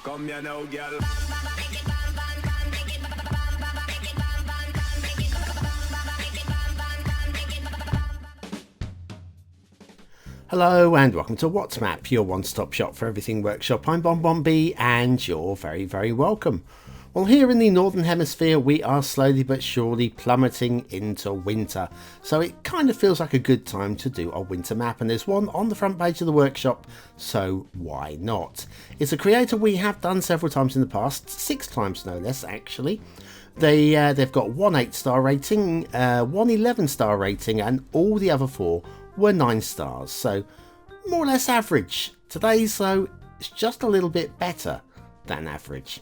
Come here now, girl. Hello and welcome to What's Map, your one-stop shop for everything workshop. I'm BonBonB and you're very, very welcome. Well, here in the Northern Hemisphere, we are slowly but surely plummeting into winter. So it kind of feels like a good time to do a winter map, and there's one on the front page of the workshop, so why not? It's a creator we have done several times in the past, 6 times no less actually. They've got 1 8-star rating, 1 11-star rating, and all the other 4 were 9 stars, so more or less average. Today's, though, is just a little bit better than average.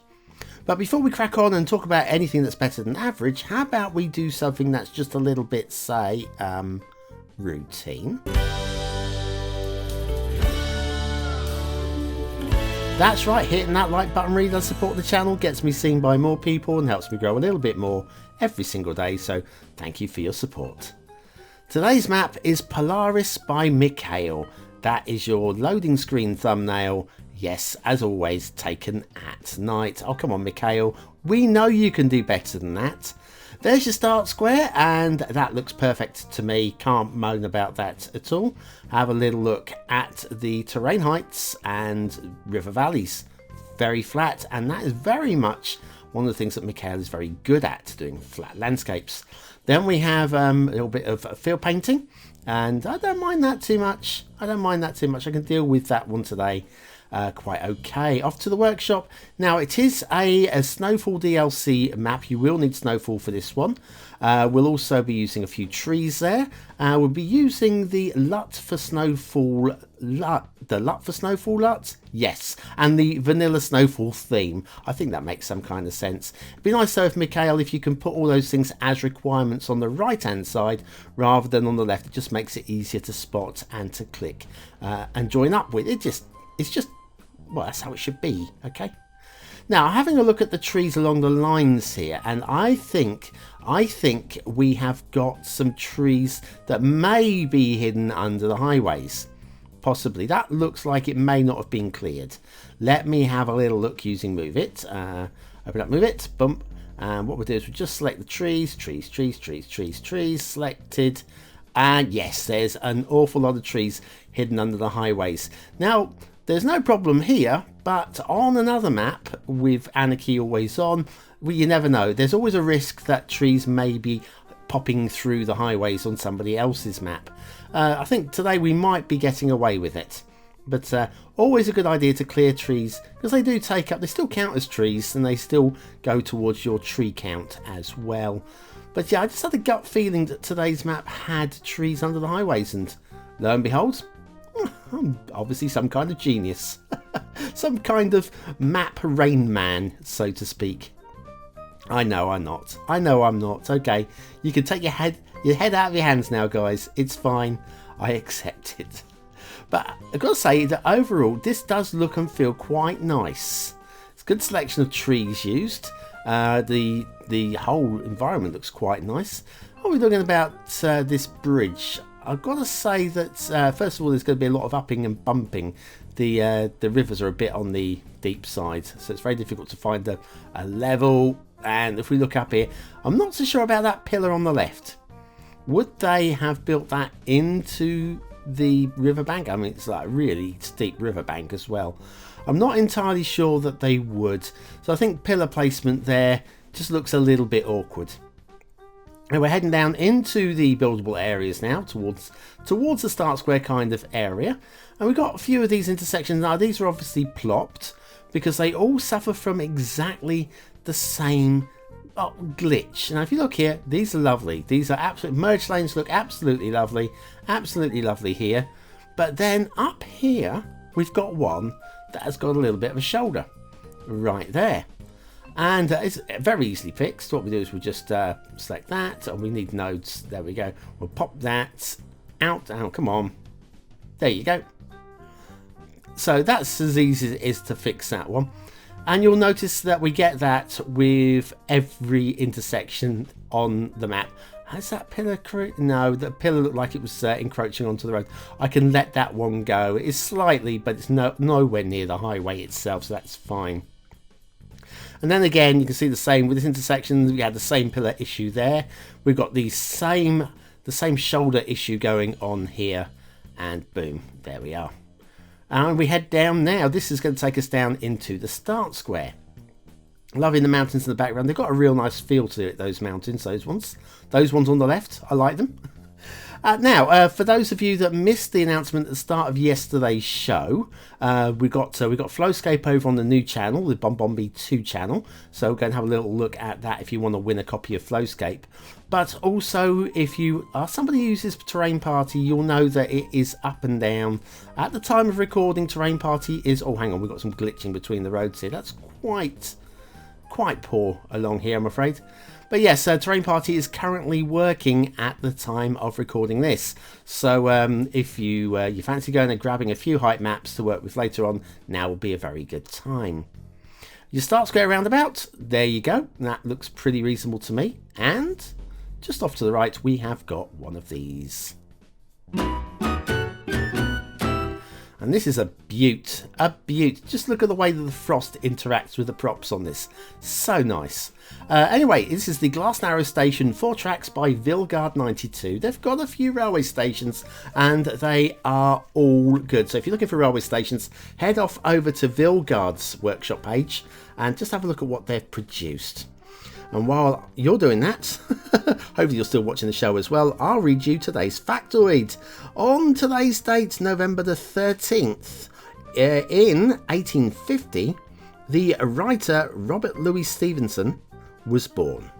But before we crack on and talk about anything that's better than average, how about we do something that's just a little bit, say, routine? That's right, hitting that like button really does support the channel, gets me seen by more people and helps me grow a little bit more every single day, so thank you for your support. Today's map is Polaris by Mikhail. That is your loading screen thumbnail. Yes, as always, taken at night. Oh, come on, Mikhail. We know you can do better than that. There's your start square, and that looks perfect to me. Can't moan about that at all. Have a little look at the terrain heights and river valleys. Very flat, and that is very much one of the things that Mikhail is very good at, doing flat landscapes. Then we have a little bit of field painting, and I don't mind that too much. I can deal with that one today quite okay. Off to the workshop. Now, it is a snowfall DLC map. You will need snowfall for this one. We'll also be using a few trees there. We'll be using the LUT for snowfall LUT, yes, and the vanilla snowfall theme. I think that makes some kind of sense. It'd be nice though, if Mikhail, if you can put all those things as requirements on the right hand side rather than on the left. It just makes it easier to spot and to click and join up with. It's just well, that's how it should be. Okay. Now, having a look at the trees along the lines here, and I think we have got some trees that may be hidden under the highways. Possibly. That looks like it may not have been cleared. Let me have a little look using Move It. Open up Move It. Bump. And what we'll do is we'll just select the trees. Selected. And yes, there's an awful lot of trees hidden under the highways. Now, there's no problem here, but on another map with Anarchy always on, well, you never know. There's always a risk that trees may be popping through the highways on somebody else's map. I think today we might be getting away with it. But always a good idea to clear trees, because they do take up, they still count as trees, and they still go towards your tree count as well. But yeah, I just had a gut feeling that today's map had trees under the highways, and lo and behold, I'm obviously some kind of genius. Some kind of map Rain Man, so to speak. I know I'm not. Okay, you can take your head out of your hands now, guys. It's fine. I accept it. But I've got to say that overall, this does look and feel quite nice. It's a good selection of trees used. The whole environment looks quite nice. What are we talking about this bridge? I've got to say that first of all, there's going to be a lot of upping and bumping. The rivers are a bit on the deep side, so it's very difficult to find a level. And if we look up here, I'm not so sure about that pillar on the left. Would they have built that into the riverbank? I mean, it's like a really steep riverbank as well. I'm not entirely sure that they would. So I think pillar placement there just looks a little bit awkward. And we're heading down into the buildable areas now, towards the start square kind of area. And we've got a few of these intersections. Now, these are obviously plopped because they all suffer from exactly the same glitch. Now, if you look here, these are lovely. These are absolute merge lanes, look absolutely lovely here. But then up here, we've got one that has got a little bit of a shoulder right there. And it's very easily fixed. What we do is we just select that, and we need nodes. There we go. We'll pop that out. Oh, come on. There you go. So that's as easy as it is to fix that one. And you'll notice that we get that with every intersection on the map. Has that pillar... No, the pillar looked like it was encroaching onto the road. I can let that one go. It's slightly, but it's nowhere near the highway itself, so that's fine. And then again, you can see the same with this intersection. We had the same pillar issue there. We've got the same shoulder issue going on here, and boom, there we are. And we head down now. This is going to take us down into the start square. Loving the mountains in the background. They've got a real nice feel to it, those mountains, those ones on the left. I like them. Now, for those of you that missed the announcement at the start of yesterday's show, we got Flowscape over on the new channel, the BonBonB 2 channel. So go and have a little look at that if you want to win a copy of Flowscape. But also, if you are somebody who uses Terrain Party, you'll know that it is up and down. At the time of recording, Terrain Party is... Oh, hang on, we've got some glitching between the roads here. That's quite poor along here, I'm afraid. But yes, Terrain Party is currently working at the time of recording this. So if you fancy going and grabbing a few height maps to work with later on, now will be a very good time. Your start square roundabout, there you go. That looks pretty reasonable to me. And just off to the right, we have got one of these. And this is a beaut. Just look at the way that the frost interacts with the props on this. So nice. Anyway, this is the Glass Narrow Station 4 tracks by Vilgard 92. They've got a few railway stations and they are all good. So if you're looking for railway stations, head off over to Vilgard's workshop page and just have a look at what they've produced. And while you're doing that, hopefully you're still watching the show as well, I'll read you today's factoid. On today's date, November the 13th, in 1850, the writer Robert Louis Stevenson was born.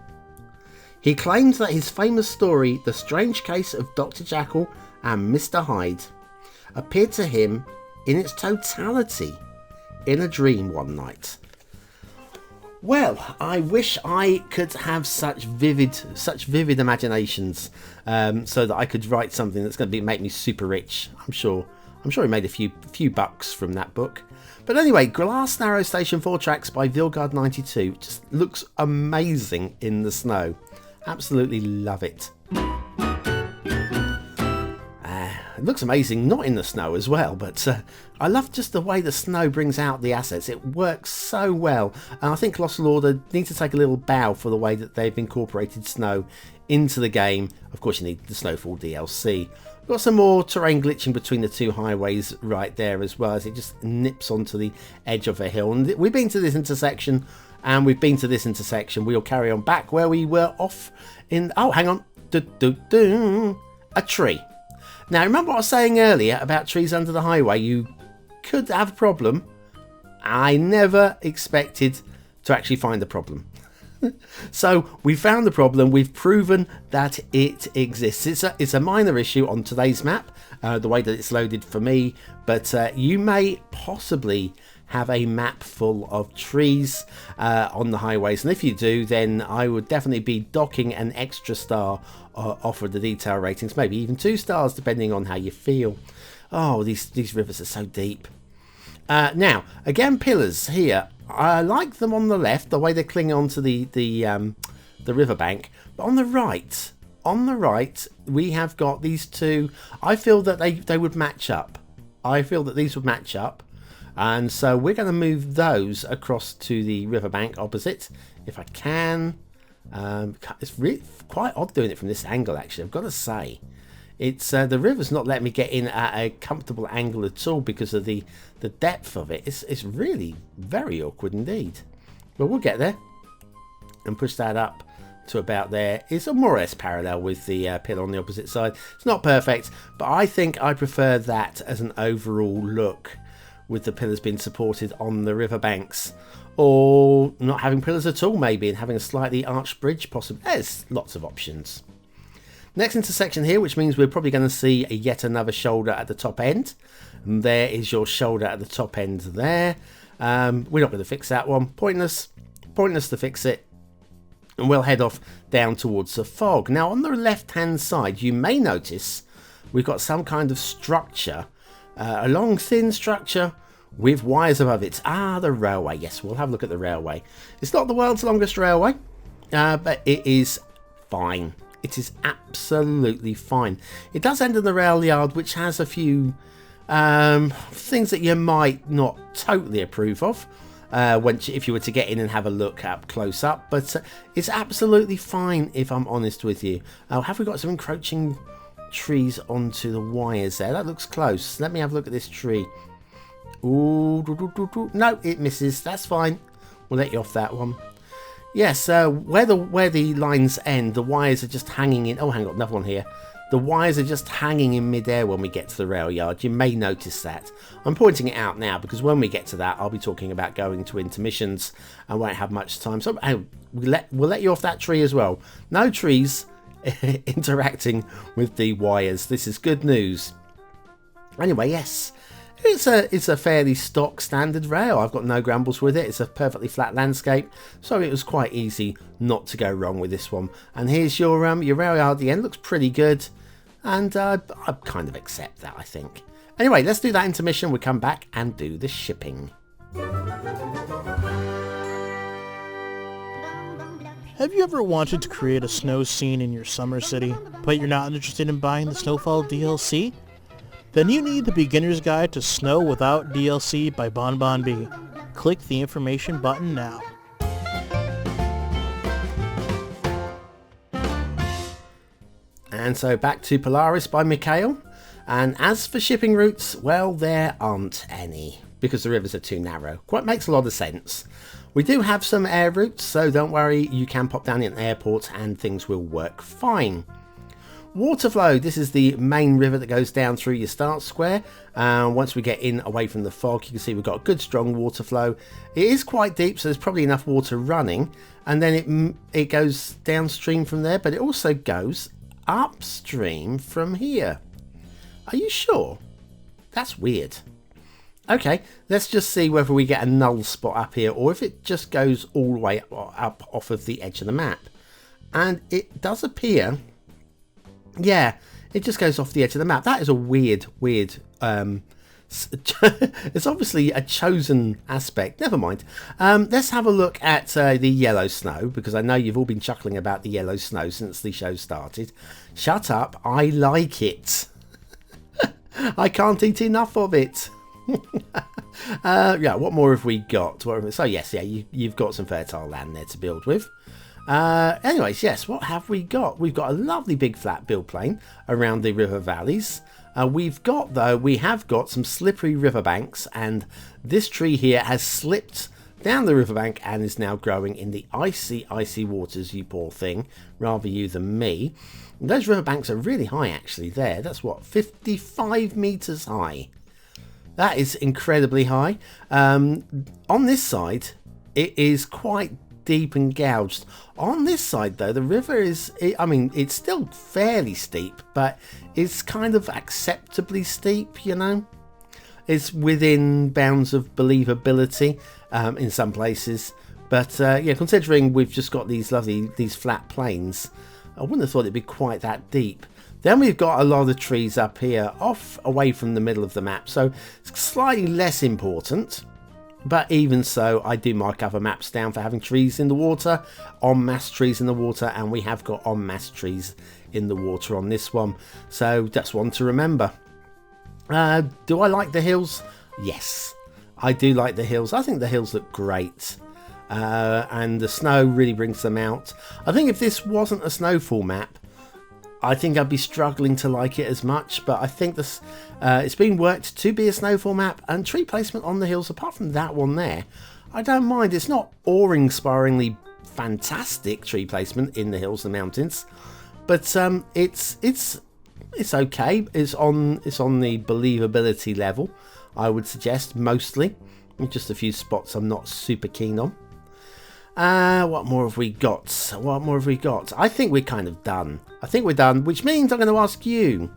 He claimed that his famous story, The Strange Case of Dr. Jekyll and Mr. Hyde, appeared to him in its totality in a dream one night. Well, I wish I could have such vivid imaginations, so that I could write something that's going to make me super rich. I'm sure he made a few bucks from that book. But anyway, Glass Narrow Station 4 tracks by Vilgard 92 just looks amazing in the snow. Absolutely love it. It looks amazing not in the snow as well, but I love just the way the snow brings out the assets. It works so well, and I think Colossal Order need to take a little bow for the way that they've incorporated snow into the game. Of course, you need the Snowfall DLC. We've got some more terrain glitching between the two highways right there as well, as it just nips onto the edge of a hill. And we've been to this intersection, and we've been to this intersection. We'll carry on back where we were off in... Oh, hang on. A tree. Now, remember what I was saying earlier about trees under the highway? You could have a problem. I never expected to actually find the problem. So we found the problem. We've proven that it exists. It's a minor issue on today's map, the way that it's loaded for me. But you may possibly have a map full of trees on the highways. And if you do, then I would definitely be docking an extra star off of the detail ratings, maybe even 2 stars, depending on how you feel. Oh, these rivers are so deep. Now, again, pillars here. I like them on the left, the way they cling onto the riverbank. But on the right, we have got these two. I feel that they would match up. I feel that these would match up. And so we're going to move those across to the riverbank opposite, if I can. It's really quite odd doing it from this angle, actually, I've got to say. It's the river's not letting me get in at a comfortable angle at all because of the depth of it. It's really very awkward indeed. But we'll get there and push that up to about there. It's more or less parallel with the pillar on the opposite side. It's not perfect, but I think I prefer that as an overall look, with the pillars being supported on the riverbanks, or not having pillars at all maybe, and having a slightly arched bridge possibly. There's lots of options. Next intersection here, which means we're probably going to see yet another shoulder at the top end. And there is your shoulder at the top end there. We're not going to fix that one. Pointless to fix it. And we'll head off down towards the fog. Now on the left hand side, you may notice we've got some kind of structure, a long thin structure with wires above it. The railway. Yes, we'll have a look at the railway. It's not the world's longest railway, but it is fine. It is absolutely fine. It does end in the rail yard, which has a few things that you might not totally approve of. if you were to get in and have a look up close up, but it's absolutely fine if I'm honest with you. Have we got some encroaching trees onto the wires there? That looks close. Let me have a look at this tree. Ooh, no, it misses. That's fine. We'll let you off that one. Yes, where the lines end, the wires are just hanging in. Oh, hang on, another one here. The wires are just hanging in midair when we get to the rail yard. You may notice that. I'm pointing it out now because when we get to that, I'll be talking about going to intermissions and won't have much time. So we'll let you off that tree as well. No trees interacting with the wires. This is good news. Anyway, yes, it's a fairly stock standard rail. I've got no grumbles with it. It's a perfectly flat landscape, so it was quite easy not to go wrong with this one. And here's your rail yard at the end. Looks pretty good, and I kind of accept that, I think. Anyway, let's do that intermission. We'll come back and do the shipping. Have you ever wanted to create a snow scene in your summer city, but you're not interested in buying the Snowfall DLC? Then you need the Beginner's Guide to Snow Without DLC by BonBonB. Click the information button now. And so back to Polaris by Mikhail. And as for shipping routes, well, there aren't any because the rivers are too narrow. Quite makes a lot of sense. We do have some air routes, so don't worry, you can pop down in an airport and things will work fine. Waterflow, this is the main river that goes down through your start square. Once we get in away from the fog, you can see we've got a good strong water flow. It is quite deep, so there's probably enough water running, and then it goes downstream from there, but it also goes upstream from here. Are you sure? That's weird. Okay, let's just see whether we get a null spot up here or if it just goes all the way up off of the edge of the map. And it does appear, yeah, it just goes off the edge of the map. That is a weird, it's obviously a chosen aspect. Never mind. Let's have a look at the yellow snow, because I know you've all been chuckling about the yellow snow since the show started. Shut up, I like it. I can't eat enough of it. Yeah, what more have we got? So yes, yeah, you've got some fertile land there to build with. Anyways, yes, what have we got? We've got a lovely big flat build plane around the river valleys. We have got some slippery riverbanks, and this tree here has slipped down the riverbank and is now growing in the icy waters, you poor thing, rather you than me. And those riverbanks are really high actually there. That's what, 55 meters high. That is incredibly high. On this side, it is quite deep and gouged. On this side though, the river is, it's still fairly steep, but it's kind of acceptably steep, you know. It's within bounds of believability in some places, but yeah, considering we've just got these flat plains, I wouldn't have thought it'd be quite that deep. Then we've got a lot of trees up here off away from the middle of the map, so it's slightly less important. But even so, I do mark other maps down for having trees in the water, en masse trees in the water, and we have got en masse trees in the water on this one. So that's one to remember. Do I like the hills? Yes, I do like the hills. I think the hills look great. And the snow really brings them out. I think if this wasn't a snowfall map, I think I'd be struggling to like it as much, but I think this it's been worked to be a snowfall map, and tree placement on the hills, apart from that one there, I don't mind. It's not awe-inspiringly fantastic tree placement in the hills and mountains, but it's okay. It's on the believability level, I would suggest, mostly. Just a few spots I'm not super keen on. What more have we got? I think we're kind of done. I think we're done, which means I'm going to ask you,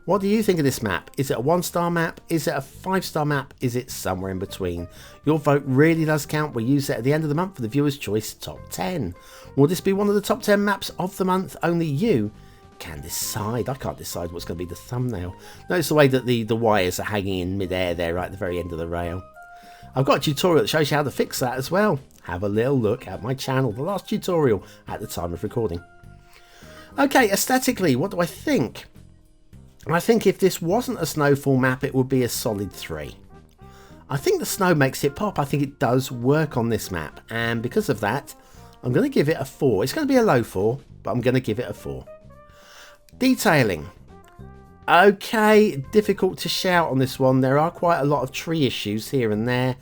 what do you think of this map? Is it a 1-star map? Is it a 5-star map? Is it somewhere in between? Your vote really does count. We use it at the end of the month for the Viewer's Choice Top 10. Will this be one of the top 10 maps of the month? Only you can decide. I can't decide what's going to be the thumbnail. Notice the way that the wires are hanging in midair there right at the very end of the rail. I've got a tutorial that shows you how to fix that as well. Have a little look at my channel, the last tutorial at the time of recording. Okay, aesthetically, what do I think? I think if this wasn't a snowfall map, it would be a solid 3. I think the snow makes it pop. I think it does work on this map, and because of that, I'm going to give it a 4. It's going to be a low 4, but I'm going to give it a 4. Detailing. Okay, difficult to shout on this one. There are quite a lot of tree issues here and there.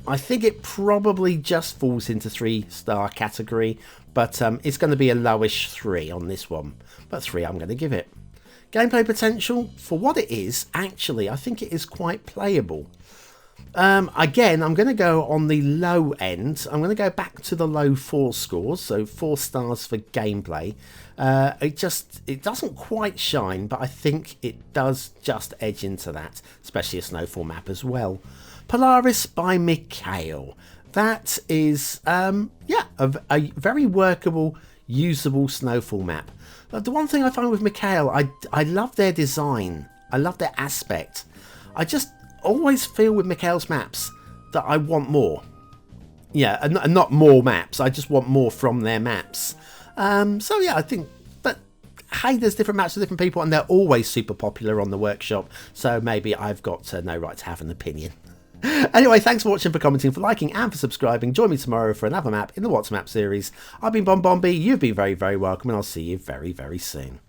I think it probably just falls into 3-star category, but it's going to be a lowish 3 on this one. But 3 I'm going to give it. Gameplay potential, for what it is, actually, I think it is quite playable. Again, I'm going to go on the low end. I'm going to go back to the low 4 scores, so 4 stars for gameplay. It doesn't quite shine, but I think it does just edge into that, especially a snowfall map as well. Polaris by Mikhail. That is, yeah, a very workable, usable snowfall map. The one thing I find with Mikhail, I love their design. I love their aspect. I just always feel with Mikhail's maps that I want more. Yeah, and not more maps. I just want more from their maps. So yeah, I think, but hey, there's different maps for different people, and they're always super popular on the workshop. So maybe I've got no right to have an opinion. Anyway, thanks for watching, for commenting, for liking, and for subscribing. Join me tomorrow for another map in the What's Map series. I've been BonBonB. You've been very, very welcome, and I'll see you very, very soon.